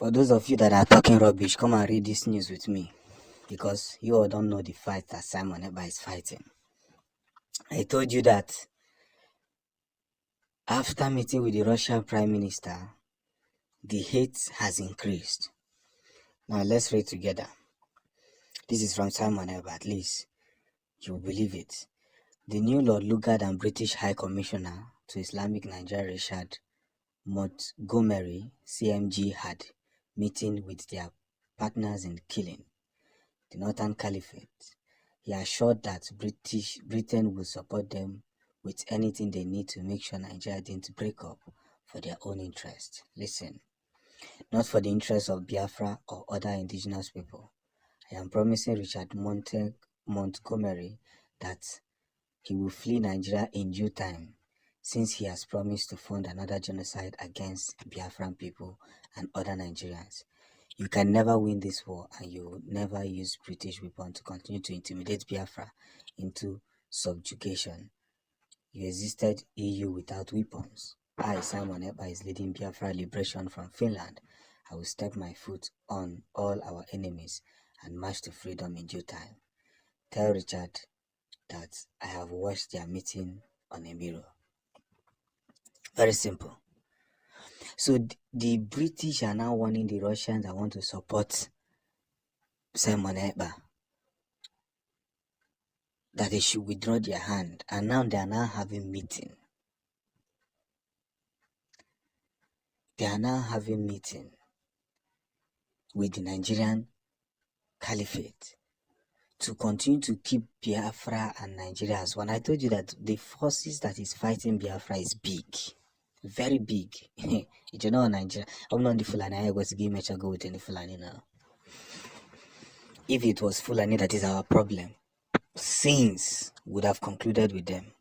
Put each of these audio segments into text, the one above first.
For those of you that are talking rubbish, come and read this news with me, because you all don't know the fight that Simon Ekpa is fighting. I told you that after meeting with the Russian Prime Minister, the hate has increased. Now let's read together. This is from Simon Ekpa, at least you will believe it. The new Lord Lugard and British High Commissioner to Islamic Nigeria Richard Montgomery, CMG, had meeting with their partners in killing the Northern Caliphate. He assured that Britain will support them with anything they need to make sure Nigeria didn't break up for their own interest. Listen, not for the interest of Biafra or other indigenous people. I am promising Richard Montgomery that he will flee Nigeria in due time, since he has promised to fund another genocide against Biafran people and other Nigerians. You can never win this war, and you will never use British weapons to continue to intimidate Biafra into subjugation. You existed EU without weapons. I, Simon Ekpa, is leading Biafra liberation from Finland. I will step my foot on all our enemies and march to freedom in due time. Tell Richard that I have watched their meeting on a mirror. Very simple. So the British are now warning the Russians that want to support Simon Ekpa that they should withdraw their hand, and now they are now having meeting. They are now having meeting with the Nigerian Caliphate to continue to keep Biafra and Nigeria as one. I told you that the forces that is fighting Biafra is big, very big. You know, Nigeria, I'm not the Fulani. I was give me a go with any Fulani now. If it was Fulani that is our problem, since would have concluded with them.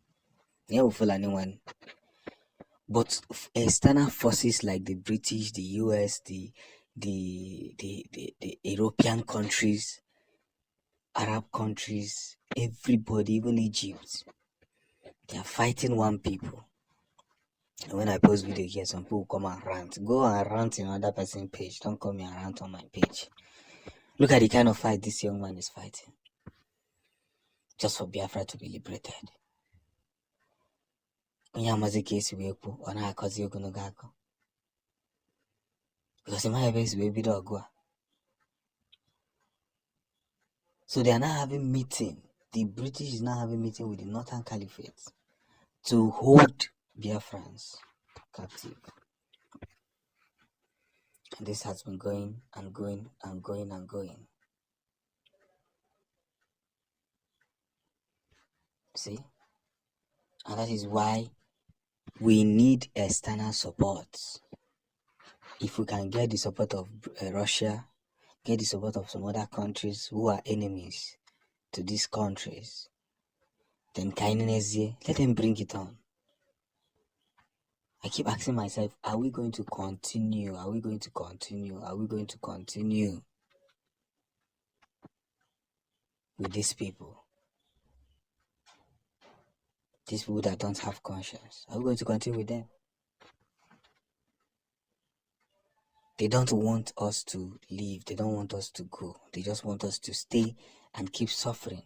Yeah, Fulani one. But external forces like the British, the US, the European countries, Arab countries, everybody, even Egypt, they are fighting one people. And when I post video here, some people come and rant. Go and rant in another person's page. Don't come here and rant on my page. Look at the kind of fight this young man is fighting. Just for Biafra to be liberated. Because in my base, baby dog. So they are now having meeting. The British is now having meeting with the Northern Caliphate to hold Biafrans captive. And this has been going and going and going and going. See? And that is why we need external support. If we can get the support of Russia, get the support of some other countries who are enemies to these countries, then kindness, let them bring it on. I keep asking myself, are we going to continue? Are we going to continue? Are we going to continue with these people? These people that don't have conscience. Are we going to continue with them? They don't want us to leave. They don't want us to go. They just want us to stay and keep suffering.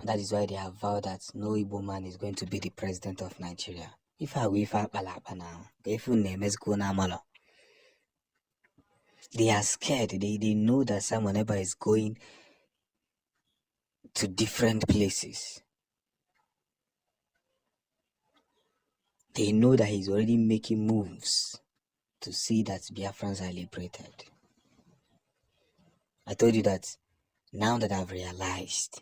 And that is why they have vowed that no Igbo man is going to be the president of Nigeria. If I will, they are scared. They know that Simon Ekpa is going to different places. They know that he's already making moves to see that Biafrans are liberated. I told you that now that I've realized,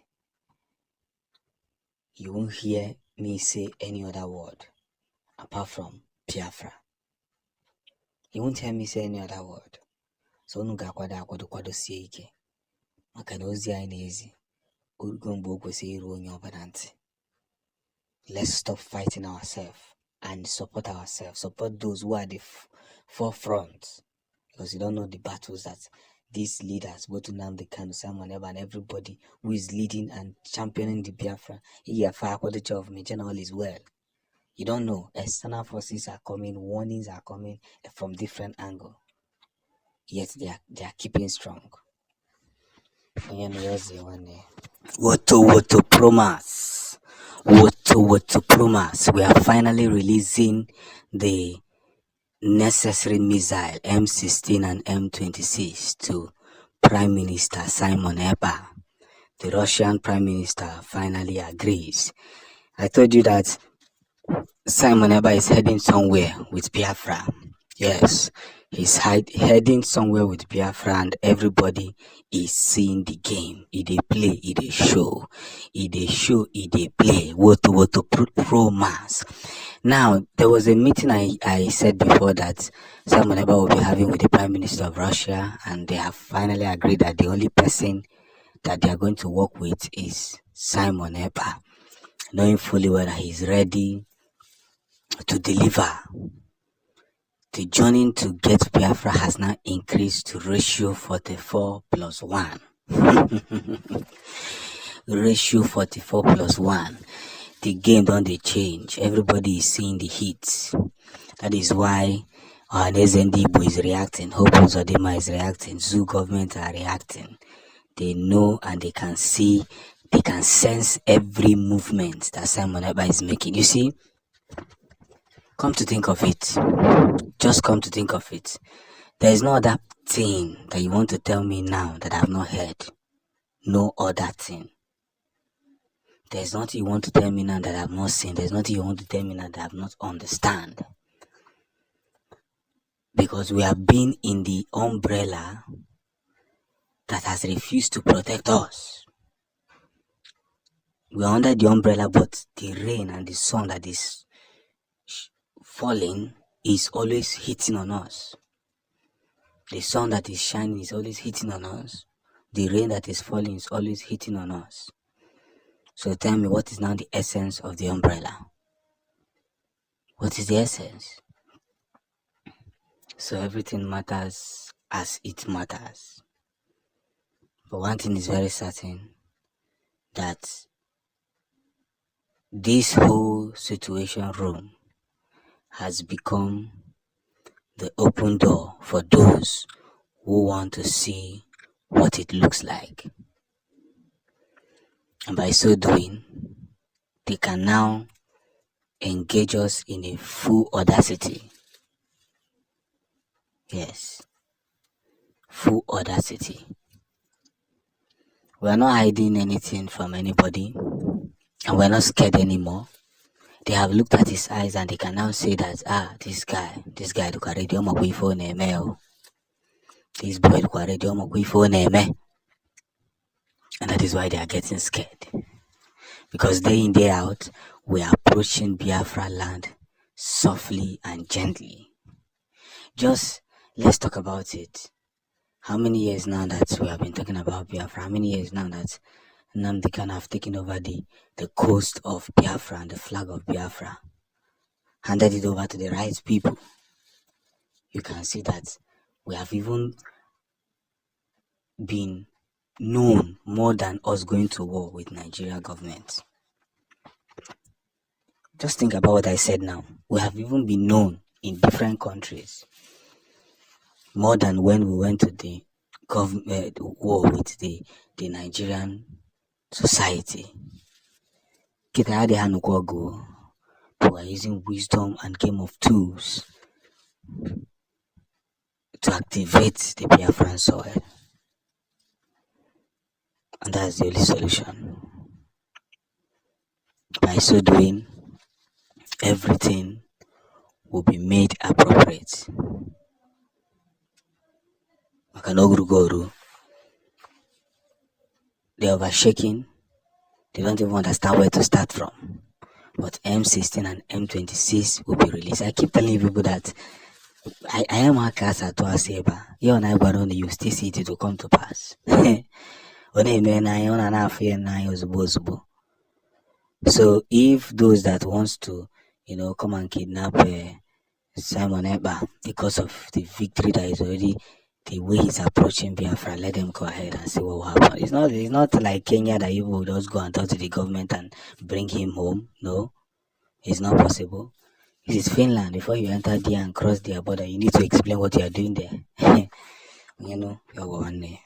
you won't hear me say any other word apart from Biafra. You won't hear me say any other word. So no kwado sie ike. Maka na ozi anyị na-ezi. Orugo mgbe o kwesịrị iru onye ọbụla ntị. Let's stop fighting ourselves and support ourselves. Support those who are the forefront. Because you don't know the battles that these leaders, both Nnamdi Kanu, Simon Ekpa, and everybody who is leading and championing the Biafra, all is well. You don't know. External forces are coming, warnings are coming from different angles. Yet they are keeping strong. And here's the one there. Woto Promas. Woto Promas. We are finally releasing the necessary missile M16 and M26 to Prime Minister Simon Ekpa. The Russian Prime Minister finally agrees. I told you that Simon Ekpa is heading somewhere with Biafra. Yes, he's heading somewhere with Biafra, and everybody is seeing the game. He dey play, he dey show. He dey show, he dey play. Woto pro mass. Now, there was a meeting I said before that Simon Ekpa will be having with the Prime Minister of Russia, and they have finally agreed that the only person that they are going to work with is Simon Ekpa, knowing fully well that he's ready to deliver. The journey to get Biafra has now increased to ratio 44+1. Ratio 44+1. The game don't they change. Everybody is seeing the hits. That is why our SNDB is reacting. Hope Uzodima is reacting. Zoo government are reacting. They know and they can see, they can sense every movement that Simon Ekpa is making. You see, come to think of it, just come to think of it, there is no other thing that you want to tell me now that I have not heard. No other thing. There's nothing you want to tell me now that I have not seen. There's nothing you want to tell me now that I have not understand. Because we have been in the umbrella that has refused to protect us. We are under the umbrella, but the rain and the sun that is falling is always hitting on us. The sun that is shining is always hitting on us. The rain that is falling is always hitting on us. So tell me, what is now the essence of the umbrella? What is the essence? So everything matters as it matters. But one thing is very certain, that this whole situation room has become the open door for those who want to see what it looks like. And by so doing, they can now engage us in a full audacity. Yes, full audacity. We are not hiding anything from anybody, and we're not scared anymore. They have looked at his eyes and they can now say that, this guy, look at radio, this boy, look at radio, and that is why they are getting scared. Because day in, day out, we are approaching Biafra land softly and gently. Just let's talk about it. How many years now that we have been talking about Biafra? How many years now that Nnamdi Kanu have taken over the coast of Biafra and the flag of Biafra, handed it over to the right people? You can see that we have even been known more than us going to war with Nigeria government. Just think about what I said now. We have even been known in different countries more than when we went to the war with the Nigerian society. We are using wisdom and game of tools to activate the Biafran soil. And that's the only solution. By so doing, everything will be made appropriate. They're overshaking. They don't even understand where to start from. But M16 and M26 will be released. I keep telling people that I am a cast at Seba. You and I were on you still see it to come to pass. So if those that wants to, come and kidnap Simon Ekpa because of the victory that is already, the way he's approaching Biafra, let them go ahead and see what will happen. It's not like Kenya that you will just go and talk to the government and bring him home. No. It's not possible. This is Finland. Before you enter there and cross their border, you need to explain what you are doing there. You're one.